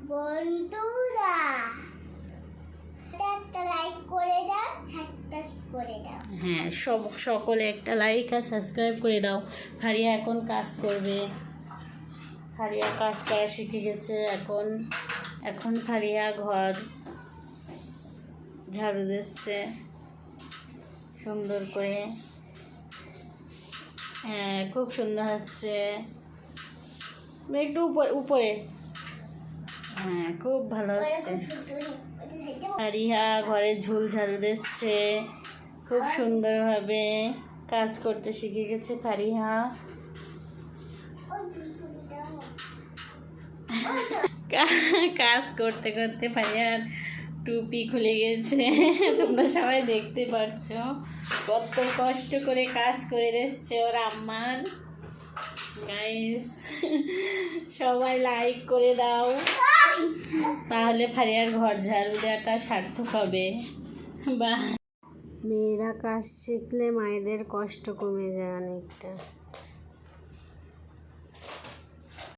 বন্ধুরা একটা লাইক করে দাও, সাবস্ক্রাইব করে দাও। হ্যাঁ, সকলে একটা লাইক আর সাবস্ক্রাইব করে দাও। ফারিয়া এখন কাজ করবে। ফারিয়া কাজ করা শিখে গেছে। এখন ফারিয়া ঘর ঝাড়ু দিচ্ছে সুন্দর করে। হ্যাঁ, খুব সুন্দর হচ্ছে। একটু উপরে। হ্যাঁ, খুব ভালো হচ্ছে। ফারিয়া ঘরে ঝুল ঝাড়ু দিচ্ছে। খুব সুন্দরভাবে কাজ করতে শিখে গেছে ফারিয়া। কাজ করতে করতে ফারিয়ার টুপি খুলে গেছে। তোমরা সবাই দেখতে পাচ্ছো কত কষ্ট করে কাজ করে দিচ্ছে ওর আম্মার। গাইস, সবাই লাইক করে দাও, তাহলে ফারিয়ার ঘর ঝাড়ু দেওয়াটা সার্থক হবে। বা মেয়েরা কাজ শিখলে মায়েদের কষ্ট কমে যায় অনেকটা।